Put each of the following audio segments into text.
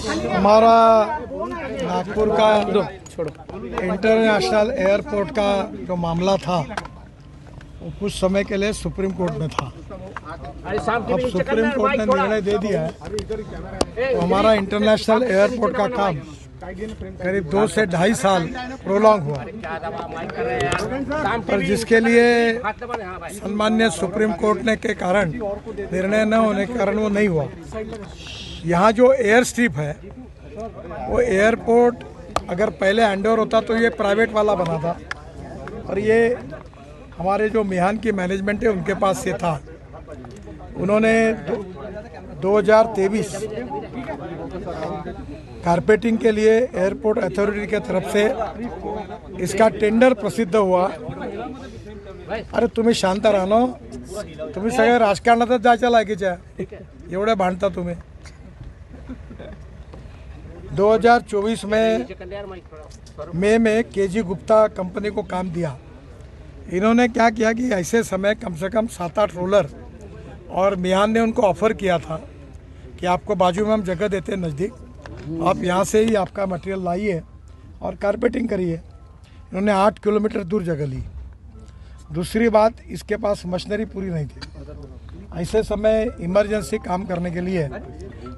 हमारा नागपुर का international airport का जो मामला था वो कुछ समय के लिए सुप्रीम कोर्ट में था। अब सुप्रीम कोर्ट ने निर्णय दे दिया है तो हमारा इंटरनेशनल एयरपोर्ट का काम करीब 2 से 2.5 साल प्रोलॉन्ग हुआ, पर जिसके लिए सम्मान्य सुप्रीम कोर्ट ने के कारण निर्णय न होने के कारण वो नहीं हुआ। यहाँ जो एयर स्ट्रिप है वो एयरपोर्ट अगर पहले हैंडओवर होता तो ये प्राइवेट वाला बना था, और ये हमारे जो मिहान की मैनेजमेंट है उनके पास से था। उन्होंने 2023 कारपेटिंग के लिए एयरपोर्ट अथॉरिटी के तरफ से इसका टेंडर प्रसिद्ध हुआ। अरे तुम्ही शांत राहा ना, तुम्ही सगळे राजकारणातच जायच्या लायकीच्या, एवढे भांडता तुम्ही। 2024 में मई में केजी गुप्ता कंपनी को काम दिया। इन्होंने क्या किया कि ऐसे समय कम से कम 7-8 रोलर, और मिहान ने उनको ऑफर किया था कि आपको बाजू में हम जगह देते हैं नज़दीक, आप यहाँ से ही आपका मटेरियल लाइए और कारपेटिंग करिए। इन्होंने 8 किलोमीटर दूर जगह ली। दूसरी बात, इसके पास मशीनरी पूरी नहीं थी। ऐसे समय इमरजेंसी काम करने के लिए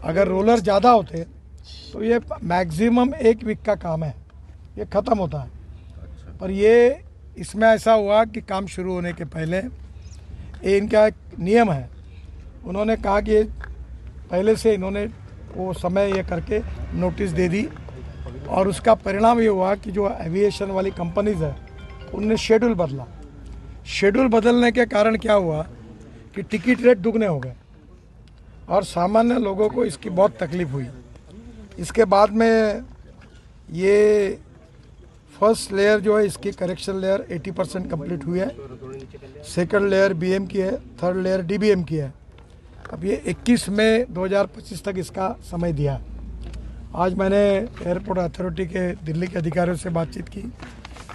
अगर रोलर ज़्यादा होते तो ये मैक्सिमम 1 वीक का काम है, ये ख़त्म होता है। पर ये इसमें ऐसा हुआ कि काम शुरू होने के पहले ये इनका एक नियम है, उन्होंने कहा कि पहले से इन्होंने वो समय ये करके नोटिस दे दी, और उसका परिणाम ये हुआ कि जो एविएशन वाली कंपनीज है उनने शेड्यूल बदला। शेड्यूल बदलने के कारण क्या हुआ कि टिकट रेट दुगने हो गए और सामान्य लोगों को इसकी बहुत तकलीफ हुई। इसके बाद में ये फर्स्ट लेयर जो है इसकी करेक्शन लेयर 80% कंप्लीट हुई है, सेकंड लेयर बीएम की है, थर्ड लेयर डीबीएम की है। अब ये 21 मई 2025 तक इसका समय दिया। आज मैंने एयरपोर्ट अथॉरिटी के दिल्ली के अधिकारियों से बातचीत की,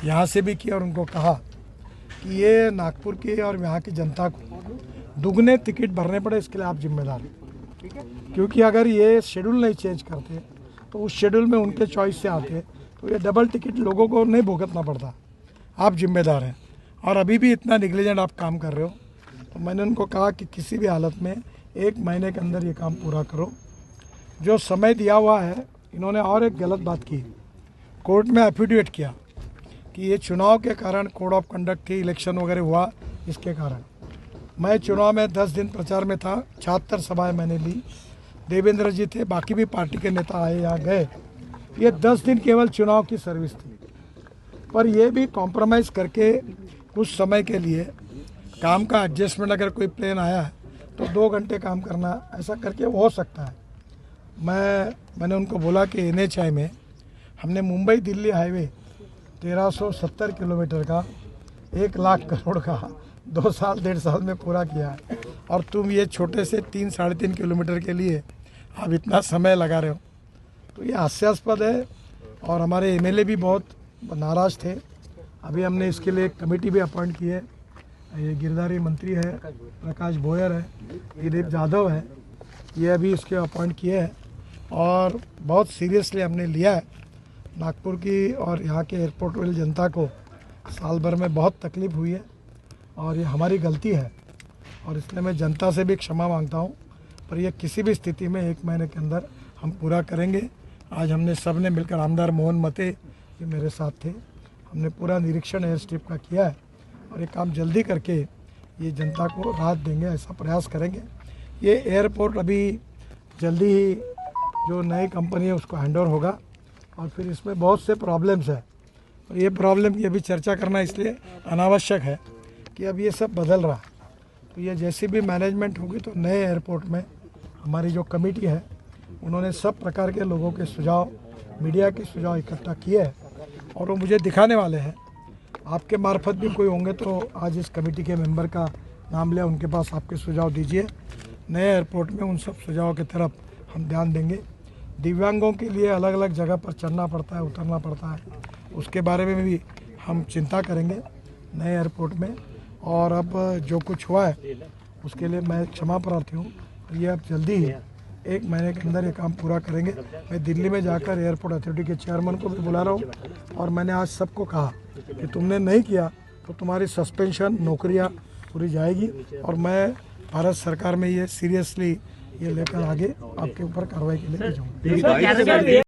यहाँ से भी की, और उनको कहा कि ये नागपुर की और यहाँ की जनता को दुगने टिकट भरने पड़े, इसके लिए आप जिम्मेदार हैं। क्योंकि अगर ये शेड्यूल नहीं चेंज करते तो उस शेड्यूल में उनके चॉइस से आते तो ये डबल टिकट लोगों को नहीं भुगतना पड़ता। आप जिम्मेदार हैं, और अभी भी इतना निगलिजेंट आप काम कर रहे हो। तो मैंने उनको कहा कि किसी भी हालत में 1 महीने के अंदर ये काम पूरा करो, जो समय दिया हुआ है। इन्होंने और एक गलत बात की, कोर्ट में एफिडेविट किया कि ये चुनाव के कारण कोड ऑफ कंडक्ट थी, इलेक्शन वगैरह हुआ इसके कारण। मैं चुनाव में 10 दिन प्रचार में था, 76 सभाएं मैंने ली, देवेंद्र जी थे, बाकी भी पार्टी के नेता आए, यहाँ गए। ये 10 दिन केवल चुनाव की सर्विस थी, पर ये भी कॉम्प्रोमाइज़ करके कुछ समय के लिए काम का एडजस्टमेंट, अगर कोई प्लेन आया है तो 2 घंटे काम करना, ऐसा करके हो सकता है। मैंने उनको बोला कि NHAI में हमने मुंबई दिल्ली हाईवे 1370 किलोमीटर का 1 लाख करोड़ का 2 साल 1.5 साल में पूरा किया है, और तुम ये छोटे से 3-3.5 किलोमीटर के लिए आप इतना समय लगा रहे हो, तो ये हास्यास्पद है। और हमारे MLA भी बहुत नाराज़ थे। अभी हमने इसके लिए एक कमेटी भी अपॉइंट की है। ये गिरधारी मंत्री है, प्रकाश बोयर है, दिलीप जाधव है, ये अभी इसके अपॉइंट किए हैं, और बहुत सीरियसली हमने लिया है। नागपुर की और यहाँ के एयरपोर्ट वाली जनता को साल भर में बहुत तकलीफ़ हुई है, और ये हमारी गलती है, और इसलिए मैं जनता से भी क्षमा मांगता हूँ। पर यह किसी भी स्थिति में 1 महीने के अंदर हम पूरा करेंगे। आज हमने सब ने मिलकर, आमदार मोहन मते ये मेरे साथ थे, हमने पूरा निरीक्षण एयर स्ट्रिप का किया है, और ये काम जल्दी करके ये जनता को राहत देंगे, ऐसा प्रयास करेंगे। ये एयरपोर्ट अभी जल्दी ही जो नई कंपनी है उसको हैंडओवर होगा, और फिर इसमें बहुत से प्रॉब्लम्स है, और ये प्रॉब्लम की अभी चर्चा करना इसलिए अनावश्यक है कि अब ये सब बदल रहा है। तो ये जैसी भी मैनेजमेंट होगी तो नए एयरपोर्ट में हमारी जो कमेटी है उन्होंने सब प्रकार के लोगों के सुझाव, मीडिया के सुझाव इकट्ठा किए हैं, और वो मुझे दिखाने वाले हैं। आपके मार्फत भी कोई होंगे तो आज इस कमेटी के मेंबर का नाम लिया, उनके पास आपके सुझाव दीजिए। नए एयरपोर्ट में उन सब सुझावों की तरफ हम ध्यान देंगे। दिव्यांगों के लिए अलग अलग जगह पर चलना पड़ता है, उतरना पड़ता है, उसके बारे में भी हम चिंता करेंगे नए एयरपोर्ट में। और अब जो कुछ हुआ है उसके लिए मैं क्षमा प्रार्थी हूँ। ये अब जल्दी ही 1 महीने के अंदर ये काम पूरा करेंगे। मैं दिल्ली में जाकर एयरपोर्ट अथॉरिटी के चेयरमैन को भी बुला रहा हूँ और मैंने आज सबको कहा कि तुमने नहीं किया तो तुम्हारी सस्पेंशन, नौकरियाँ पूरी जाएगी और मैं भारत सरकार में ये सीरियसली ये लेकर आगे आपके ऊपर कार्रवाई के लिए भेजूँगा।